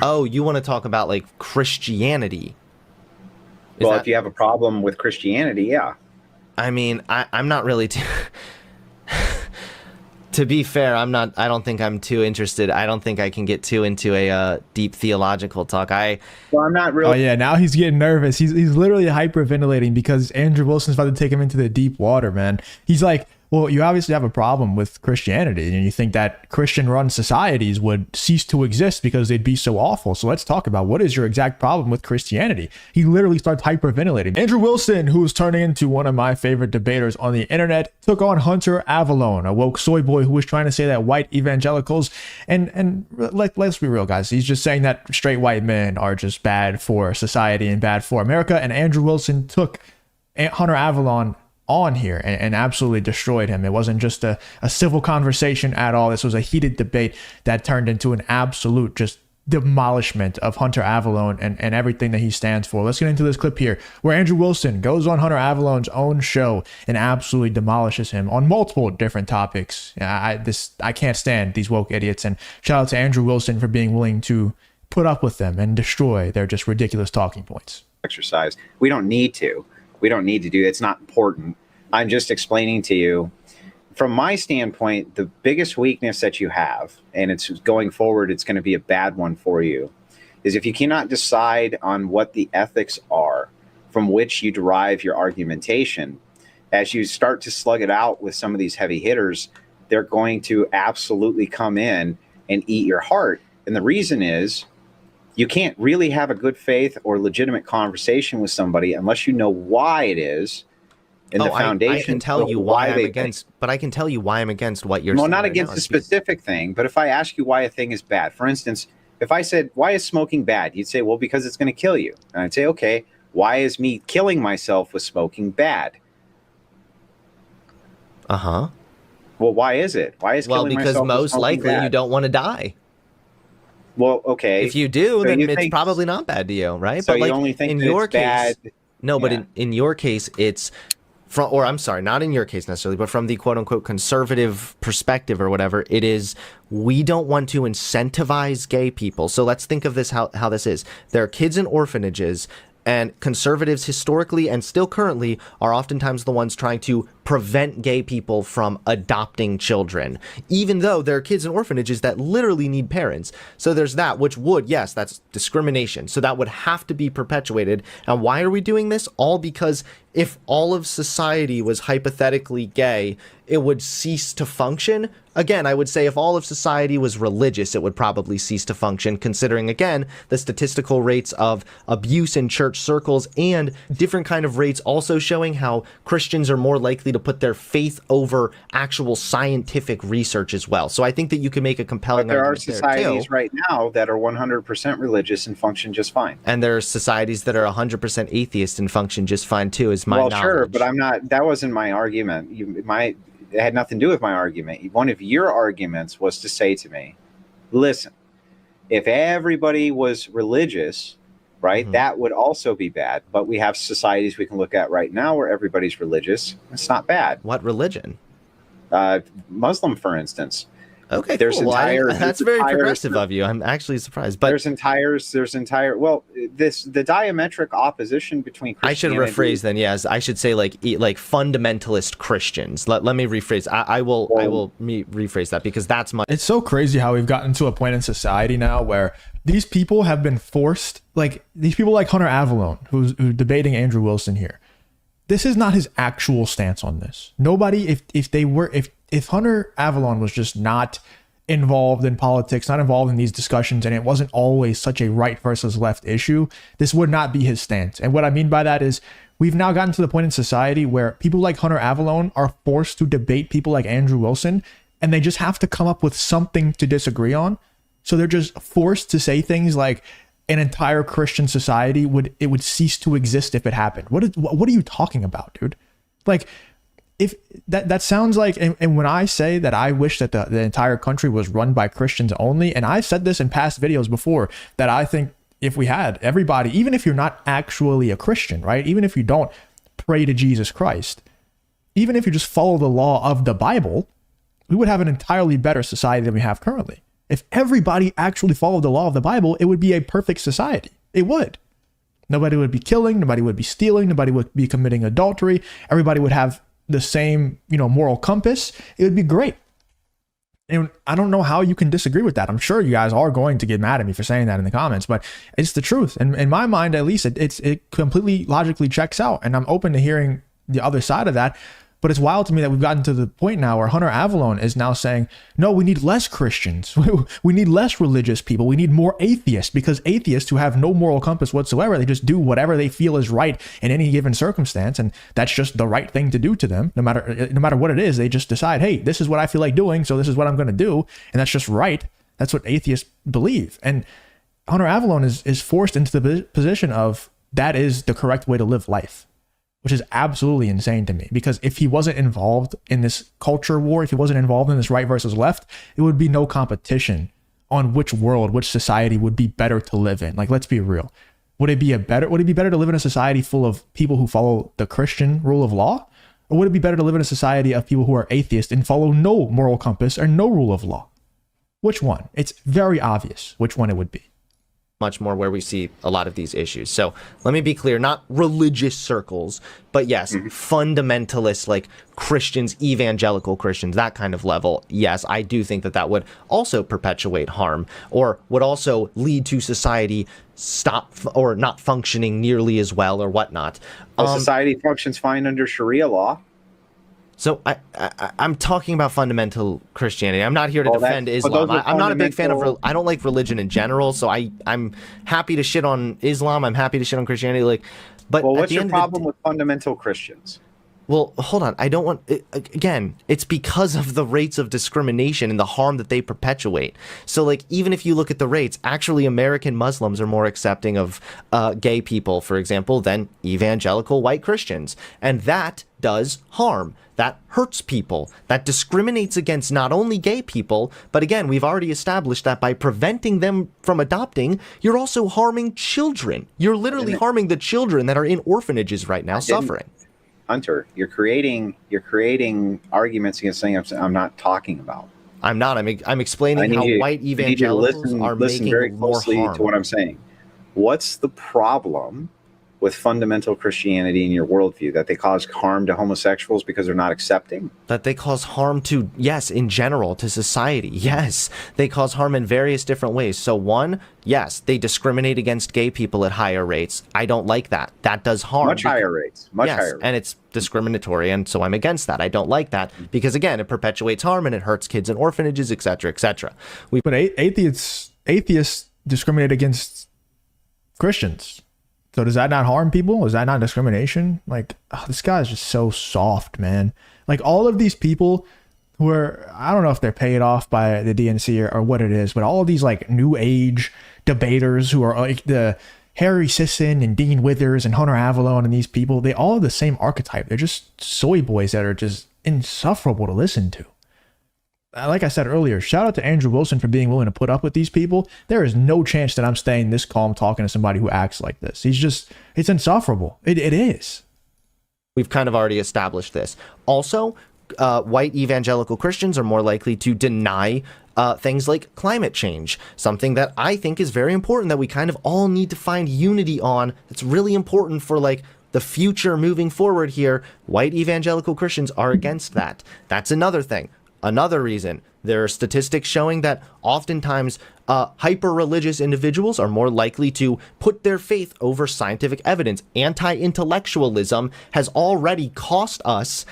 Oh, you want to talk about like Christianity? Well, if you have a problem with Christianity, yeah. I mean, I'm not really too. To be fair, I'm not. I don't think I'm too interested. I don't think I can get too into a deep theological talk. Well, I'm not Oh really. yeah, now he's getting nervous. He's literally hyperventilating because Andrew Wilson's about to take him into the deep water, man. He's like, well, you obviously have a problem with Christianity, and you think that Christian-run societies would cease to exist because they'd be so awful. So let's talk about what is your exact problem with Christianity. He literally starts hyperventilating. Andrew Wilson, who is turning into one of my favorite debaters on the internet, took on Hunter Avalon, a woke soy boy who was trying to say that white evangelicals, and let's be real, guys. He's just saying that straight white men are just bad for society and bad for America. And Andrew Wilson took Hunter Avalon on here and absolutely destroyed him. It wasn't just a civil conversation at all. This was a heated debate that turned into an absolute just demolishment of Hunter Avalon and everything that he stands for. Let's get into this clip here where Andrew Wilson goes on Hunter Avalon's own show and absolutely demolishes him on multiple different topics. I can't stand these woke idiots, and shout out to Andrew Wilson for being willing to put up with them and destroy their just ridiculous talking points. Exercise. We don't need to. We don't need to do it. It's not important. I'm just explaining to you, from my standpoint, the biggest weakness that you have, and it's going forward, it's going to be a bad one for you, is if you cannot decide on what the ethics are from which you derive your argumentation. As you start to slug it out with some of these heavy hitters, they're going to absolutely come in and eat your heart. And the reason is, you can't really have a good faith or legitimate conversation with somebody unless you know why it is and the foundation. I can tell you why I'm against, but I can tell you why I'm against what you're saying. Well, not against a specific thing, but if I ask you why a thing is bad, for instance, if I said, why is smoking bad? You'd say, well, because it's going to kill you. And I'd say, okay, why is me killing myself with smoking bad? Uh-huh. Well, why is it? Why is killing myself with smoking bad? Because most likely you don't want to die. Well, okay. If you do, then it's probably not bad to you, right? So but like you only think in that your it's case, bad? no, but in your case, it's from, or I'm sorry, not in your case necessarily, but from the quote unquote conservative perspective or whatever, it is, we don't want to incentivize gay people. So let's think of this, how this is. There are kids in orphanages, and conservatives historically and still currently are oftentimes the ones trying to prevent gay people from adopting children, even though there are kids in orphanages that literally need parents. So there's that, which would, yes, that's discrimination. So that would have to be perpetuated. And why are we doing this? All because if all of society was hypothetically gay, it would cease to function. Again, I would say if all of society was religious, it would probably cease to function, considering, again, the statistical rates of abuse in church circles and different kind of rates also showing how Christians are more likely to put their faith over actual scientific research as well. So I think that you can make a compelling argument. But there are societies right now that are 100% religious and function just fine. And there are societies that are 100% atheist and function just fine too, is my knowledge. Well, sure, but I'm not, that wasn't my argument. It had nothing to do with my argument. One of your arguments was to say to me, listen, if everybody was religious, right, that would also be bad. But we have societies we can look at right now where everybody's religious. It's not bad. What religion? Muslim, for instance. Okay, there's cool. That's very progressive group. of you. I'm actually surprised. But there's well, the diametric opposition between Christianity. I should rephrase then. Yes, I should say like fundamentalist Christians. Let me rephrase. I will rephrase that because that's my. It's so crazy how we've gotten to a point in society now where these people have been forced, like these people like Hunter Avalon, who's debating Andrew Wilson here. This is not his actual stance on this. Nobody, if Hunter Avalon was just not involved in politics, not involved in these discussions, and it wasn't always such a right versus left issue, this would not be his stance. And what I mean by that is we've now gotten to the point in society where people like Hunter Avalon are forced to debate people like Andrew Wilson, and they just have to come up with something to disagree on. So they're just forced to say things like, an entire Christian society would cease to exist if it happened. What are you talking about, dude? Like, if that sounds like, and when I say that I wish that the entire country was run by Christians only, and I've said this in past videos before, that I think if we had everybody, even if you're not actually a Christian, right? Even if you don't pray to Jesus Christ, even if you just follow the law of the Bible, we would have an entirely better society than we have currently. If everybody actually followed the law of the Bible, it would be a perfect society. It would. Nobody would be killing. Nobody would be stealing. Nobody would be committing adultery. Everybody would have the same, moral compass. It would be great. And I don't know how you can disagree with that. I'm sure you guys are going to get mad at me for saying that in the comments, but it's the truth. And in my mind, at least, it completely logically checks out. And I'm open to hearing the other side of that. But it's wild to me that we've gotten to the point now where Hunter Avalon is now saying, no, we need less Christians. We need less religious people. We need more atheists, because atheists who have no moral compass whatsoever, they just do whatever they feel is right in any given circumstance. And that's just the right thing to do to them. No matter what it is, they just decide, hey, this is what I feel like doing, so this is what I'm going to do. And that's just right. That's what atheists believe. And Hunter Avalon is forced into the position of that is the correct way to live life, which is absolutely insane to me, because if he wasn't involved in this culture war, if he wasn't involved in this right versus left, it would be no competition on which society would be better to live in. Like, let's be real. Would it be better to live in a society full of people who follow the Christian rule of law? Or would it be better to live in a society of people who are atheists and follow no moral compass or no rule of law? Which one? It's very obvious which one it would be. Much more where we see a lot of these issues. So let me be clear, not religious circles, but yes, fundamentalists like Christians, evangelical Christians, that kind of level. Yes, I do think that would also perpetuate harm, or would also lead to society or not functioning nearly as well or whatnot. Well, society functions fine under Sharia law. So I'm talking about fundamental Christianity. I'm not here to defend Islam. I'm not a big fan of. I don't like religion in general. So I'm happy to shit on Islam. I'm happy to shit on Christianity. But what's your problem with fundamental Christians? Well, hold on. I don't want. Again, it's because of the rates of discrimination and the harm that they perpetuate. So, even if you look at the rates, actually, American Muslims are more accepting of gay people, for example, than evangelical white Christians, and that does harm. That hurts people. That discriminates against not only gay people, but again, we've already established that by preventing them from adopting, you're also harming children. You're literally harming the children that are in orphanages right now, suffering. Hunter, you're creating arguments against things I'm not talking about. I'm not. I'm explaining how white evangelicals are making very more closely harm to what I'm saying. What's the problem with fundamental Christianity in your worldview? That they cause harm to homosexuals because they're not accepting? That they cause harm to, yes, in general, to society. Yes, they cause harm in various different ways. So one, yes, they discriminate against gay people at higher rates. I don't like that. That does harm. Much higher rates. Much higher rates. And it's discriminatory, and so I'm against that. I don't like that because, again, it perpetuates harm and it hurts kids in orphanages, etc., etc. But atheists discriminate against Christians. So does that not harm people? Is that not discrimination? This guy is just so soft, man. All of these people who are, I don't know if they're paid off by the DNC or what it is, but all of these new age debaters who are the Harry Sisson and Dean Withers and Hunter Avalon and these people, they all have the same archetype. They're just soy boys that are just insufferable to listen to. Like I said earlier, shout out to Andrew Wilson for being willing to put up with these people. There is no chance that I'm staying this calm talking to somebody who acts like this. It's insufferable. It is. We've kind of already established this. Also, white evangelical Christians are more likely to deny things like climate change, something that I think is very important that we kind of all need to find unity on. It's really important for the future moving forward here. White evangelical Christians are against that. That's another thing. Another reason, there are statistics showing that oftentimes hyper-religious individuals are more likely to put their faith over scientific evidence. Anti-intellectualism has already cost us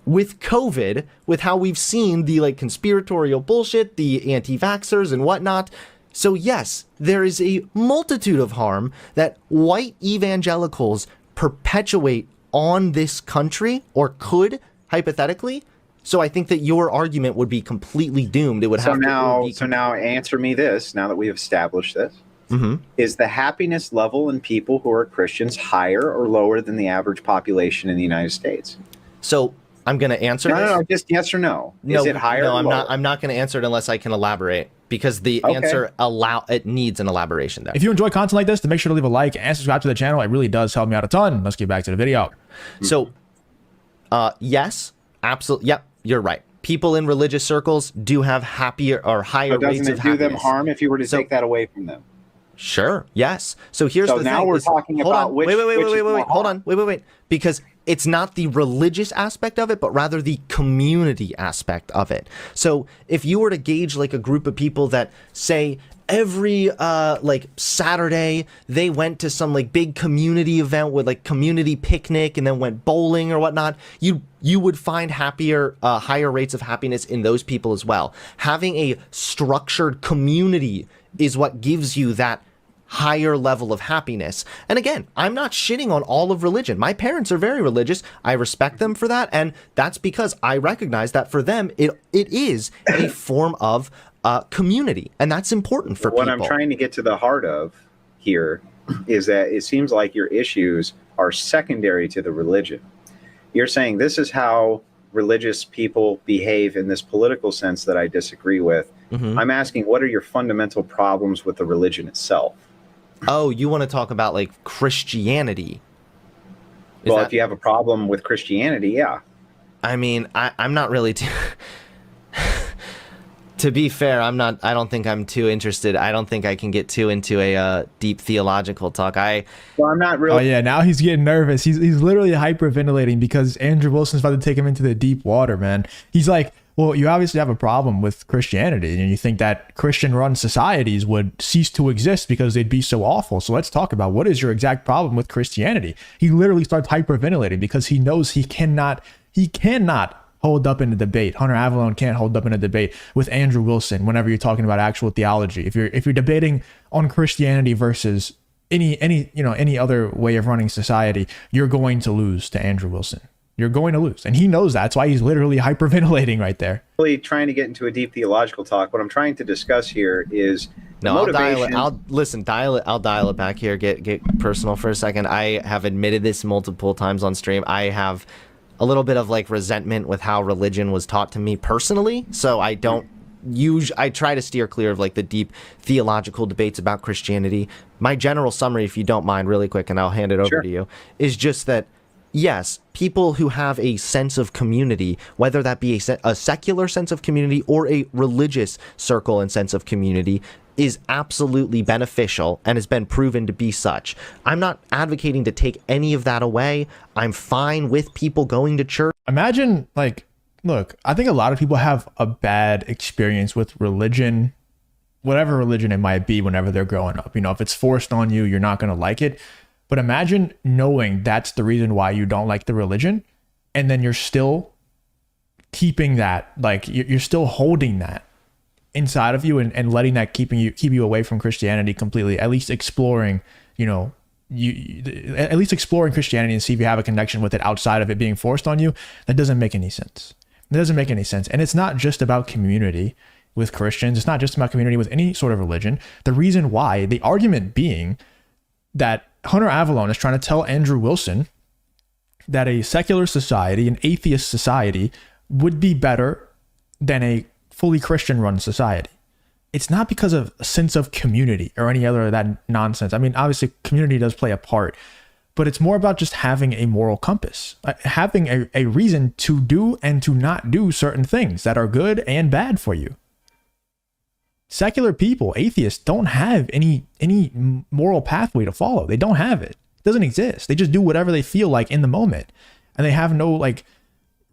with COVID, with how we've seen the conspiratorial bullshit, the anti-vaxxers and whatnot. So yes, there is a multitude of harm that white evangelicals perpetuate on this country, or could, hypothetically. So I think that your argument would be completely doomed. It would have to. So now answer me this, now that we've established this. Mm-hmm. Is the happiness level in people who are Christians higher or lower than the average population in the United States? So I'm going to answer this. No, just yes or no. Is it higher or lower? I'm not going to answer it unless I can elaborate, because the answer it needs an elaboration there. If you enjoy content like this, then make sure to leave a like and subscribe to the channel. It really does help me out a ton. Let's get back to the video. So, yes, absolutely. Yep, you're right. people in religious circles do have happier or higher But rates doesn't of it do happiness. them harm if you were to take that away from them? Sure. Yes. So here's So the now thing. we're talking about which. Wait. which is more Hold harm. on. Wait. Because it's not the religious aspect of it, but rather the community aspect of it. So if you were to gauge like a group of people that say every like Saturday they went to some like big community event with like community picnic and then went bowling or whatnot, you would find higher rates of happiness in those people as well. Having a structured community is what gives you that higher level of happiness. And again, I'm not shitting on all of religion. My parents are very religious. I respect them for that. And that's because I recognize that for them, it is a form of community. And that's important for What people. I'm trying to get to the heart of here is that it seems like your issues are secondary to the religion. You're saying this is how religious people behave in this political sense that I disagree with. Mm-hmm. I'm asking, what are your fundamental problems with the religion itself? Oh, you want to talk about like Christianity? Well, if you have a problem with Christianity, yeah. I mean, I'm not really too... To be fair, I don't think I'm too interested. I don't think I can get too into a deep theological talk. Well, I'm not really. Oh yeah, now he's getting nervous. He's literally hyperventilating because Andrew Wilson's about to take him into the deep water, man. He's like, well, you obviously have a problem with Christianity and you think that Christian-run societies would cease to exist because they'd be so awful. So let's talk about what is your exact problem with Christianity. He literally starts hyperventilating because he knows he cannot hold up in a debate. Hunter Avallone can't hold up in a debate with Andrew Wilson whenever you're talking about actual theology. If you're debating on Christianity versus any other way of running society, you're going to lose to Andrew Wilson. You're going to lose. And he knows that. That's why he's literally hyperventilating right there. Really trying to get into a deep theological talk. What I'm trying to discuss here is motivation. I'll dial it back here. Get personal for a second. I have admitted this multiple times on stream. I have a little bit of like resentment with how religion was taught to me personally. So I try to steer clear of like the deep theological debates about Christianity. My general summary, if you don't mind, really quick, and I'll hand it over to you, is just that yes, people who have a sense of community, whether that be a secular sense of community or a religious circle and sense of community, is absolutely beneficial and has been proven to be such. I'm not advocating to take any of that away. I'm fine with people going to church. Imagine, like, look, I think a lot of people have a bad experience with religion, whatever religion it might be, whenever they're growing up. You know, if it's forced on you, you're not going to like it. But imagine knowing that's the reason why you don't like the religion, and then you're still keeping that, like you're still holding that inside of you and letting that keep you away from Christianity completely. At least exploring, at least exploring Christianity and see if you have a connection with it outside of it being forced on you. That doesn't make any sense. It doesn't make any sense. And it's not just about community with Christians. It's not just about community with any sort of religion. The reason why, the argument being that Hunter Avallone is trying to tell Andrew Wilson that a secular society, an atheist society, would be better than a fully Christian-run society. It's not because of a sense of community or any other of that nonsense. I mean, obviously, community does play a part, but it's more about just having a moral compass, having a reason to do and to not do certain things that are good and bad for you. Secular people, atheists, don't have any moral pathway to follow. They don't have it. It doesn't exist. They just do whatever they feel like in the moment, and they have no like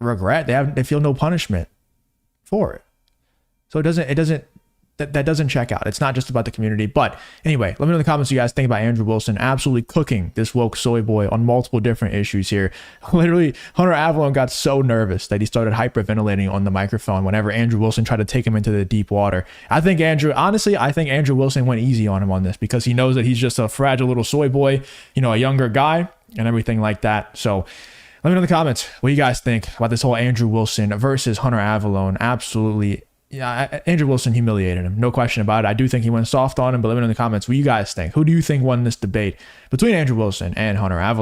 regret. They feel no punishment for it. So that doesn't check out. It's not just about the community. But anyway, let me know in the comments what you guys think about Andrew Wilson absolutely cooking this woke soy boy on multiple different issues here. Literally, Hunter Avallone got so nervous that he started hyperventilating on the microphone whenever Andrew Wilson tried to take him into the deep water. I think Andrew Wilson went easy on him on this because he knows that he's just a fragile little soy boy, a younger guy and everything like that. So let me know in the comments what you guys think about this whole Andrew Wilson versus Hunter Avallone. Absolutely. Yeah, Andrew Wilson humiliated him. No question about it. I do think he went soft on him, but let me know in the comments what you guys think. Who do you think won this debate between Andrew Wilson and Hunter Avallone?